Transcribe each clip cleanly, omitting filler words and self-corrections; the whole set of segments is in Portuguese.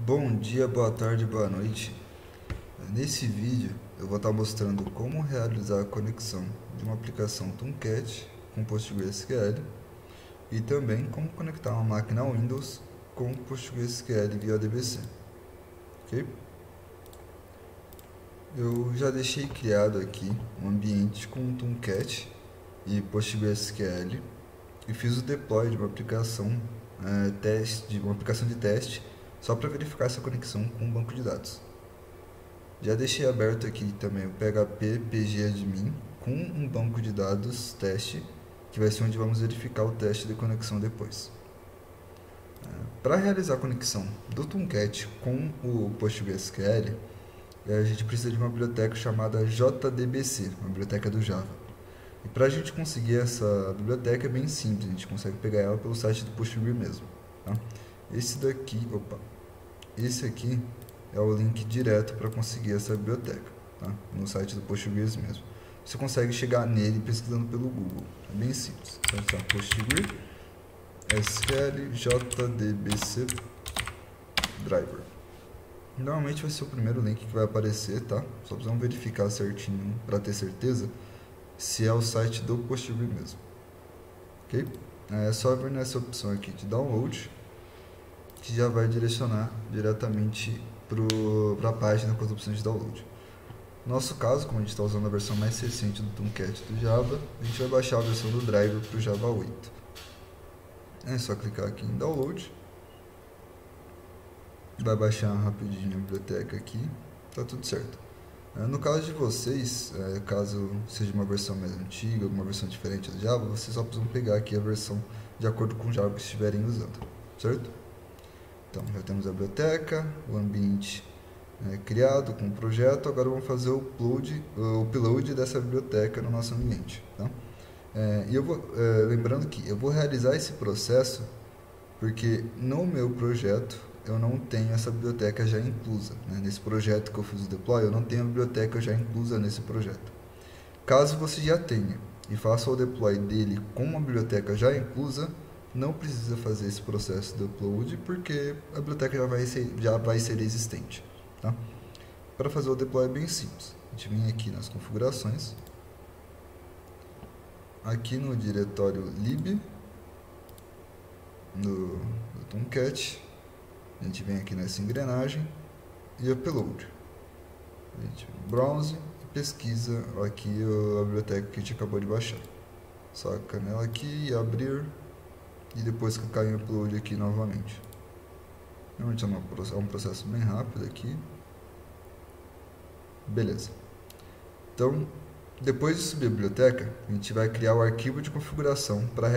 Bom dia, boa tarde, boa noite. Nesse vídeo eu vou estar mostrando como realizar a conexão de uma aplicação Tomcat com PostgreSQL e também como conectar uma máquina Windows com PostgreSQL via DBC. Ok? Eu já deixei criado aqui um ambiente com Tomcat e PostgreSQL e fiz o deploy de uma aplicação de teste só para verificar essa conexão com o banco de dados. Já deixei aberto aqui também o PHP pgadmin com um banco de dados teste, que vai ser onde vamos verificar o teste de conexão depois. Para realizar a conexão do Tomcat com o PostgreSQL, a gente precisa de uma biblioteca chamada JDBC, uma biblioteca do Java. E para a gente conseguir essa biblioteca é bem simples, a gente consegue pegar ela pelo site do Postgre mesmo. Tá? Esse aqui é o link direto para conseguir essa biblioteca, tá? No site do Postgres mesmo. Você consegue chegar nele pesquisando pelo Google, é bem simples. Você vai usar Postgre SQL JDBC Driver. Normalmente vai ser o primeiro link que vai aparecer, tá? Só precisamos verificar certinho para ter certeza se é o site do Postgre mesmo. Ok? É só vir nessa opção aqui de download, que já vai direcionar diretamente para a página com as opções de download. No nosso caso, como a gente está usando a versão mais recente do Tomcat do Java, a gente vai baixar a versão do driver para o Java 8. É só clicar aqui em download, vai baixar rapidinho a biblioteca aqui, tá tudo certo. No caso de vocês, caso seja uma versão mais antiga, uma versão diferente do Java, vocês só precisam pegar aqui a versão de acordo com o Java que estiverem usando, certo? Então, já temos a biblioteca, o ambiente criado com o projeto. Agora vamos fazer o upload dessa biblioteca no nosso ambiente. Tá? Lembrando que eu vou realizar esse processo porque no meu projeto eu não tenho essa biblioteca já inclusa. Nesse projeto que eu fiz o deploy, eu não tenho a biblioteca já inclusa nesse projeto. Caso você já tenha e faça o deploy dele com uma biblioteca já inclusa, não precisa fazer esse processo de upload porque a biblioteca já vai ser existente. Tá? Para fazer o deploy é bem simples. A gente vem aqui nas configurações, aqui no diretório lib do Tomcat, a gente vem aqui nessa engrenagem e upload. A gente browse e pesquisa aqui a biblioteca que a gente acabou de baixar. Só clicar nela aqui e abrir, e depois clicar em upload aqui novamente. Normalmente é um processo bem rápido aqui. Beleza. Então, depois de subir a biblioteca, a gente vai criar o arquivo de configuração para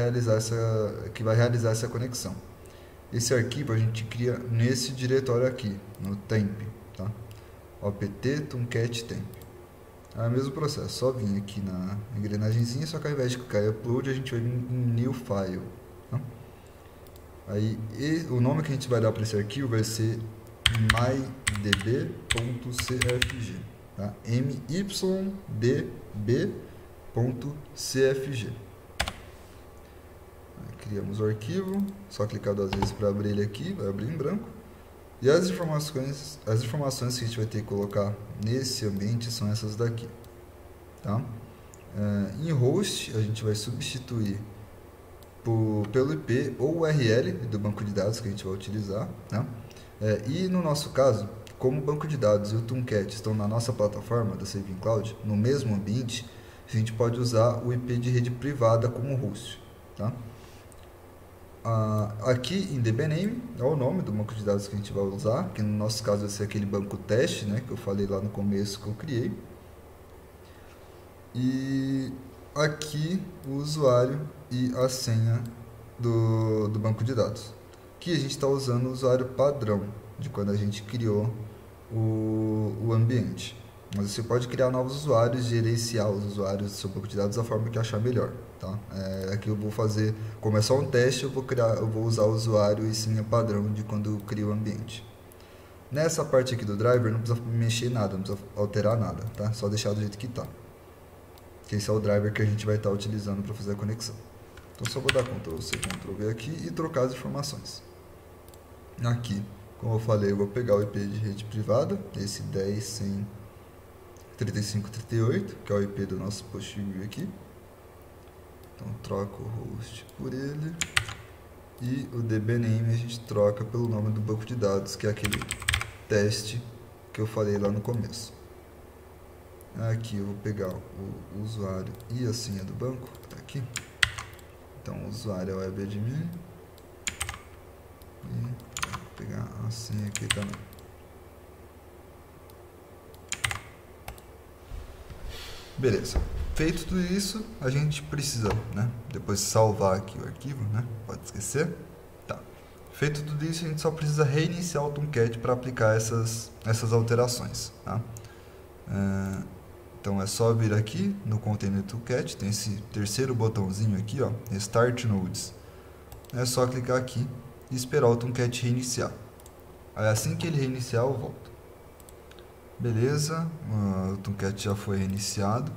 que vai realizar essa conexão. Esse arquivo a gente cria nesse diretório aqui, no temp, tá? opt tomcat temp. É o mesmo processo, só vir aqui na engrenagemzinha, só que ao invés de clicar em upload, a gente vai vir em new file. Tá? Aí, o nome que a gente vai dar para esse arquivo vai ser mydb.cfg, tá? mydb.cfg. Criamos o arquivo, só clicar duas vezes para abrir ele aqui, vai abrir em branco. E as informações que a gente vai ter que colocar nesse ambiente são essas daqui. Tá? Em host, a gente vai substituir pelo IP ou URL do banco de dados que a gente vai utilizar. Tá? E no nosso caso, como o banco de dados e o Tomcat estão na nossa plataforma da Saving Cloud, no mesmo ambiente, a gente pode usar o IP de rede privada como host. Tá? Aqui em dbname é o nome do banco de dados que a gente vai usar, que no nosso caso vai ser aquele banco teste, né, que eu falei lá no começo que eu criei. E aqui o usuário e a senha do banco de dados, que a gente está usando o usuário padrão de quando a gente criou o ambiente. Mas você pode criar novos usuários, gerenciar os usuários do seu banco de dados da forma que achar melhor. Tá? Aqui eu vou fazer, como é só um teste, eu vou usar o usuário e senha padrão de quando eu crio o ambiente. Nessa parte aqui do driver não precisa mexer nada, não precisa alterar nada, tá? Só deixar do jeito que está. Esse é o driver que a gente vai estar utilizando para fazer a conexão. Então só vou dar Ctrl+C, Ctrl+V aqui e trocar as informações. Aqui Como eu falei, eu vou pegar o IP de rede privada, esse 10.135.38, que é o IP do nosso PostgreSQL aqui. Então troco o host por ele. E o dbname a gente troca pelo nome do banco de dados, que é aquele teste que eu falei lá no começo. Aqui eu vou pegar o usuário e a senha do banco, que está aqui. Então o usuário é o webadmin. E vou pegar a senha aqui também. Beleza. Feito tudo isso, a gente precisa, né, depois salvar aqui o arquivo, né, pode esquecer. Tá. Feito tudo isso, a gente só precisa reiniciar o Tomcat para aplicar essas alterações. Tá? Então é só vir aqui no Container Tomcat, tem esse terceiro botãozinho aqui, ó, Start Nodes. É só clicar aqui e esperar o Tomcat reiniciar. Aí assim que ele reiniciar, eu volto. Beleza, o Tomcat já foi reiniciado.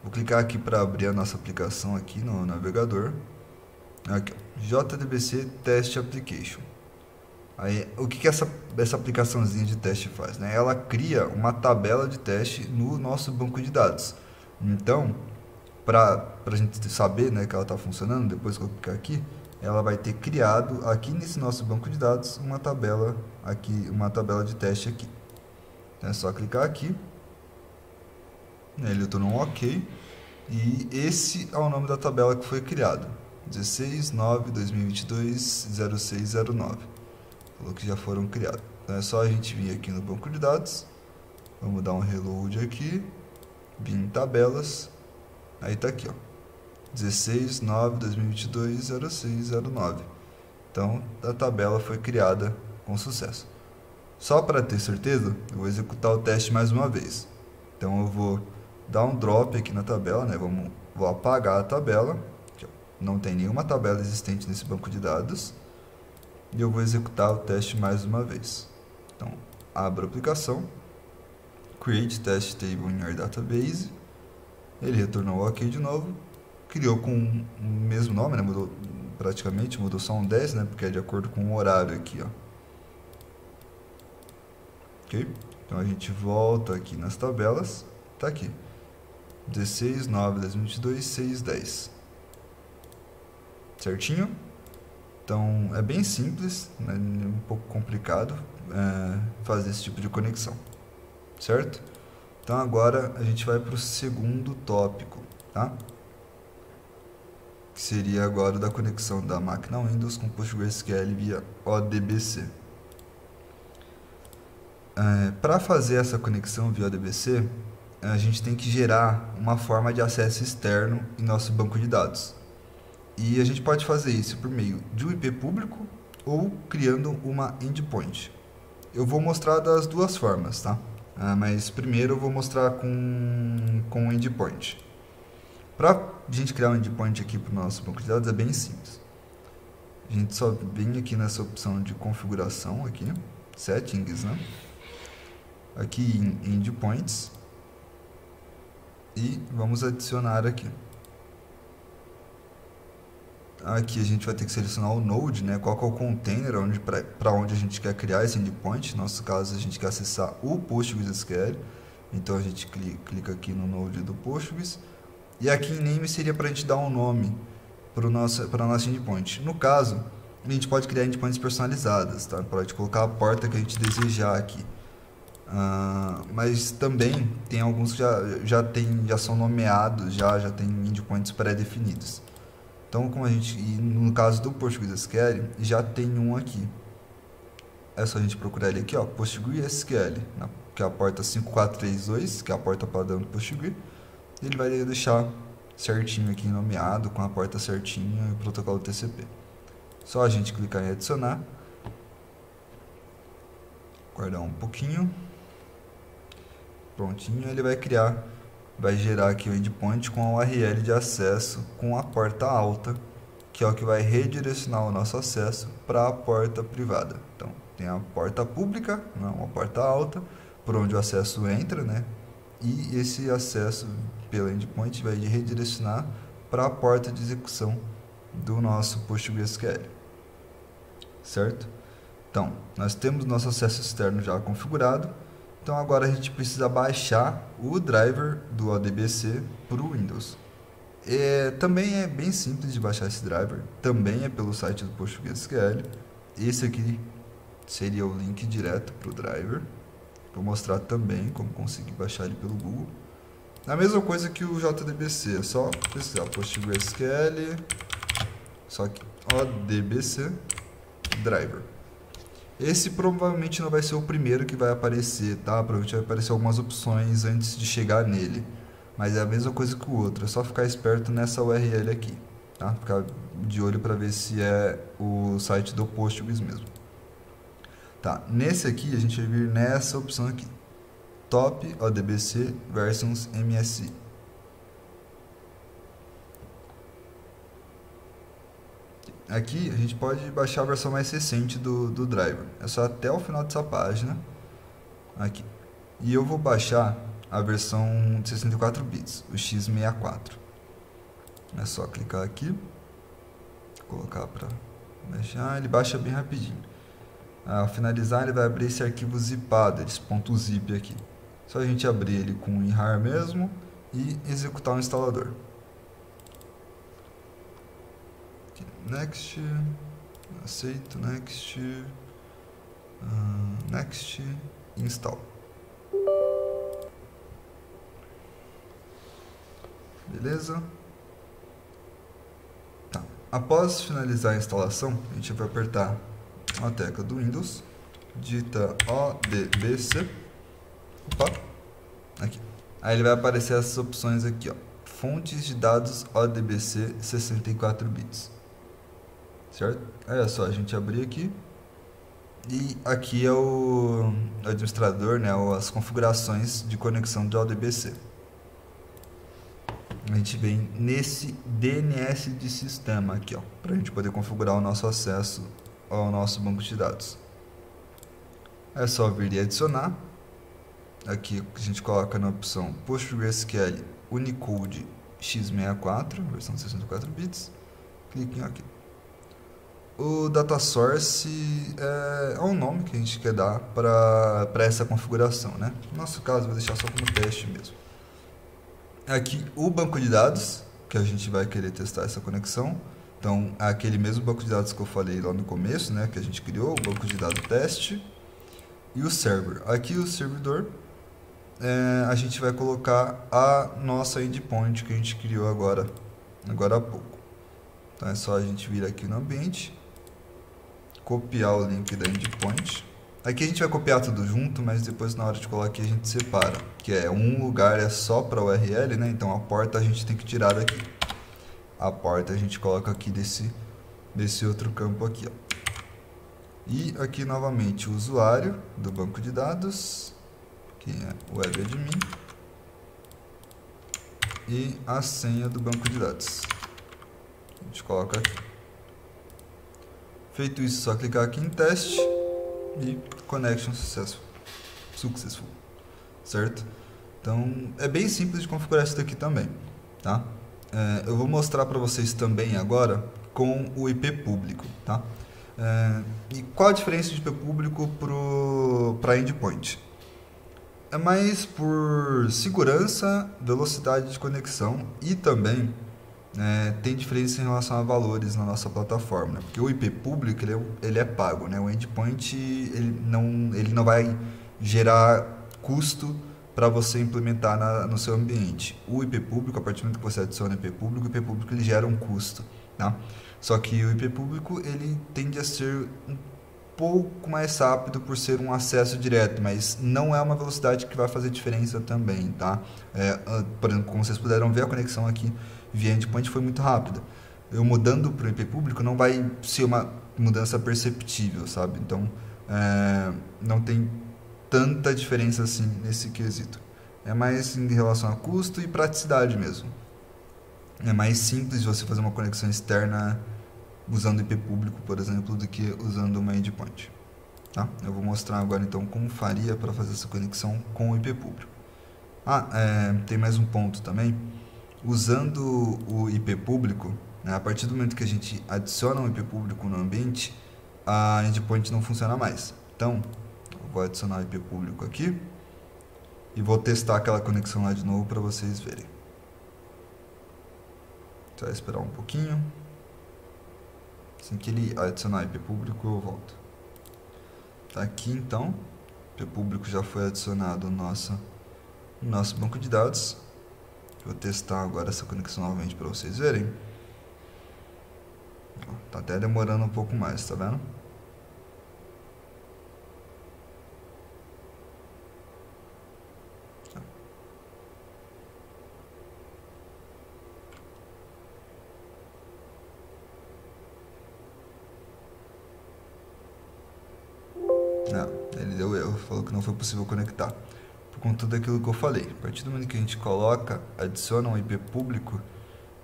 Vou clicar aqui para abrir a nossa aplicação aqui no navegador. Aqui, JDBC Test Application. Aí, o que essa aplicaçãozinha de teste faz? Né? Ela cria uma tabela de teste no nosso banco de dados. Então, para a gente saber, né, que ela está funcionando, depois que eu clicar aqui, ela vai ter criado aqui nesse nosso banco de dados uma tabela de teste aqui. Então, é só clicar aqui. Ele tornou um OK. E esse é o nome da tabela que foi criado. 16.9.2022.0609. Falou que já foram criados. Então é só a gente vir aqui no banco de dados. Vamos dar um reload aqui. Vir em tabelas. Aí tá aqui, ó. 16.9.2022.0609. Então a tabela foi criada com sucesso. Só para ter certeza, eu vou executar o teste mais uma vez. Então eu vou dar um drop aqui na tabela, né? Vou apagar a tabela. Não tem nenhuma tabela existente nesse banco de dados. E eu vou executar o teste mais uma vez. Então, abro a aplicação. Create Test Table in your Database. Ele retornou OK de novo. Criou com o mesmo nome, né? Mudou praticamente, mudou só um 10, né? Porque é de acordo com o horário aqui, ó. Ok? Então a gente volta aqui nas tabelas. Tá aqui. 16.9.2022.610. Certinho? Então é bem simples, né? Um pouco complicado fazer esse tipo de conexão, certo? Então agora a gente vai para o segundo tópico, tá? Que seria agora da conexão da máquina Windows com PostgreSQL via ODBC. Para fazer essa conexão via ODBC, a gente tem que gerar uma forma de acesso externo em nosso banco de dados. E a gente pode fazer isso por meio de um IP público ou criando uma endpoint. Eu vou mostrar das duas formas, tá? Mas primeiro eu vou mostrar com um endpoint. Para a gente criar um endpoint aqui para o nosso banco de dados é bem simples. A gente só vem aqui nessa opção de configuração aqui, settings, né? Aqui em endpoints e vamos adicionar aqui. Aqui a gente vai ter que selecionar o node, né? Qual que é o container para onde a gente quer criar esse endpoint. No nosso caso, a gente quer acessar o PostgreSQL. Então a gente clica aqui no node do Postgres. E aqui em name seria para a gente dar um nome para a nossa endpoint. No caso, a gente pode criar endpoints personalizadas, tá? Pode colocar a porta que a gente desejar aqui. Mas também tem alguns que já são nomeados, já tem endpoints pré-definidos. Então, no caso do PostgreSQL, já tem um aqui. É só a gente procurar ele aqui, ó, PostgreSQL, que é a porta 5432, que é a porta padrão do Postgre. Ele vai deixar certinho aqui nomeado, com a porta certinha e o protocolo TCP. Só a gente clicar em adicionar. Guardar um pouquinho. Prontinho, ele vai gerar aqui o endpoint com a URL de acesso com a porta alta, que é o que vai redirecionar o nosso acesso para a porta privada. Então, tem a porta pública, uma porta alta, por onde o acesso entra, né? E esse acesso pela endpoint vai redirecionar para a porta de execução do nosso PostgreSQL. Certo? Então, nós temos nosso acesso externo já configurado. Então, agora a gente precisa baixar o driver do ODBC para o Windows. Também é bem simples de baixar esse driver. Também é pelo site do PostgreSQL. Esse aqui seria o link direto para o driver. Vou mostrar também como conseguir baixar ele pelo Google. A mesma coisa que o JDBC, é só pesquisar PostgreSQL, só que ODBC driver. Esse provavelmente não vai ser o primeiro que vai aparecer, tá? Provavelmente vai aparecer algumas opções antes de chegar nele. Mas é a mesma coisa que o outro, é só ficar esperto nessa URL aqui, tá? Ficar de olho para ver se é o site do Postgres mesmo. Tá, nesse aqui a gente vai vir nessa opção aqui, Top ODBC versions MSI. Aqui a gente pode baixar a versão mais recente do driver, é só até o final dessa página, aqui. E eu vou baixar a versão de 64 bits, o x64. É só clicar aqui, colocar para baixar, ele baixa bem rapidinho. Ao finalizar, ele vai abrir esse arquivo zipado, esse .zip aqui. Só a gente abrir ele com ir mesmo e executar o instalador. Aqui, next, aceito, next, next, install. Beleza? Tá. Após finalizar a instalação, a gente vai apertar a tecla do Windows, digita ODBC, opa, aqui. Aí ele vai aparecer essas opções aqui, ó, fontes de dados ODBC 64 bits, certo? Aí é só a gente abrir aqui, e aqui é o administrador, né, as configurações de conexão de ODBC. A gente vem nesse DNS de sistema aqui, ó, para a gente poder configurar o nosso acesso ao nosso banco de dados. É só vir e adicionar. Aqui a gente coloca na opção PostgreSQL Unicode x64, versão 64 bits. Clique aqui. O data source é um nome que a gente quer dar para essa configuração, né? No nosso caso, vou deixar só como teste mesmo. Aqui o banco de dados, que a gente vai querer testar essa conexão. Então, aquele mesmo banco de dados que eu falei lá no começo, né, que a gente criou, o banco de dados teste. E o server. Aqui o servidor, a gente vai colocar a nossa endpoint que a gente criou agora há pouco. Então, é só a gente vir aqui no ambiente, copiar o link da endpoint. Aqui a gente vai copiar tudo junto, mas depois na hora de colar aqui a gente separa. Que é um lugar é só para URL, né? Então a porta a gente tem que tirar daqui. A porta a gente coloca aqui desse outro campo aqui, ó. E aqui novamente o usuário do banco de dados, que é o webadmin, e a senha do banco de dados. A gente coloca aqui. Feito isso, só clicar aqui em teste e connection successful, certo? Então é bem simples de configurar isso daqui também, tá? Eu vou mostrar para vocês também agora com o IP público, tá? E qual a diferença de IP público para endpoint? É mais por segurança, velocidade de conexão e também tem diferença em relação a valores na nossa plataforma, né? Porque o IP público ele é pago, né? O endpoint ele não vai gerar custo para você implementar no seu ambiente. O IP público, a partir do momento que você adiciona o IP público ele gera um custo, tá? Só que o IP público ele tende a ser um pouco mais rápido por ser um acesso direto, mas não é uma velocidade que vai fazer diferença também, tá? Por exemplo, como vocês puderam ver, a conexão aqui via endpoint foi muito rápida. Eu mudando para o IP público não vai ser uma mudança perceptível, sabe? Então, não tem tanta diferença assim nesse quesito. É mais em relação a custo e praticidade mesmo. É mais simples de você fazer uma conexão externa usando IP público, por exemplo, do que usando uma endpoint. Tá? Eu vou mostrar agora então como faria para fazer essa conexão com o IP público. Tem mais um ponto também. Usando o IP público, né, a partir do momento que a gente adiciona um IP público no ambiente, a endpoint não funciona mais. Então, eu vou adicionar o IP público aqui e vou testar aquela conexão lá de novo para vocês verem. Só esperar um pouquinho. Assim que ele adicionar IP público, eu volto. Tá aqui então, IP público já foi adicionado no nosso banco de dados. Vou testar agora essa conexão novamente para vocês verem. Tá até demorando um pouco mais, tá vendo? Não, ele deu erro, falou que não foi possível conectar. Por conta daquilo que eu falei. A partir do momento que a gente coloca, adiciona um IP público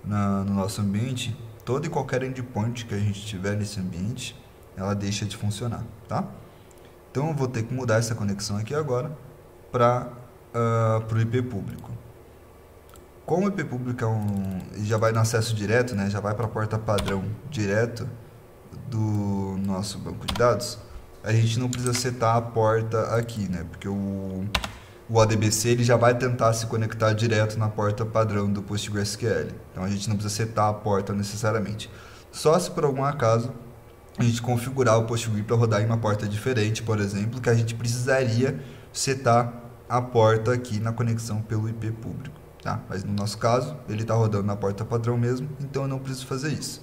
no nosso ambiente, todo e qualquer endpoint que a gente tiver nesse ambiente, ela deixa de funcionar, tá? Então eu vou ter que mudar essa conexão aqui agora para o IP público. Como o IP público já vai no acesso direto, né, já vai para a porta padrão direto do nosso banco de dados, a gente não precisa setar a porta aqui, né, porque o ADBC ele já vai tentar se conectar direto na porta padrão do PostgreSQL. Então a gente não precisa setar a porta necessariamente. Só se por algum acaso a gente configurar o PostgreSQL para rodar em uma porta diferente, por exemplo, que a gente precisaria setar a porta aqui na conexão pelo IP público. Tá? Mas no nosso caso, ele está rodando na porta padrão mesmo, então eu não preciso fazer isso.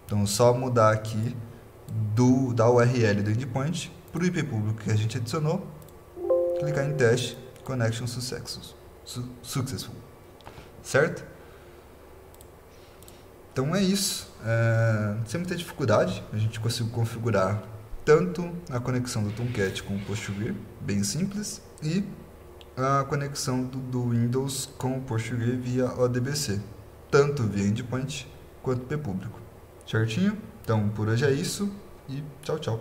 Então só mudar aqui da URL do endpoint para o IP público que a gente adicionou, clicar em teste, connection successful, certo? Então é isso, sem muita dificuldade, a gente conseguiu configurar tanto a conexão do Tomcat com o PostgreSQL, bem simples, e a conexão do Windows com o PostgreSQL via ODBC, tanto via endpoint quanto IP público, certinho? Então por hoje é isso e tchau, tchau.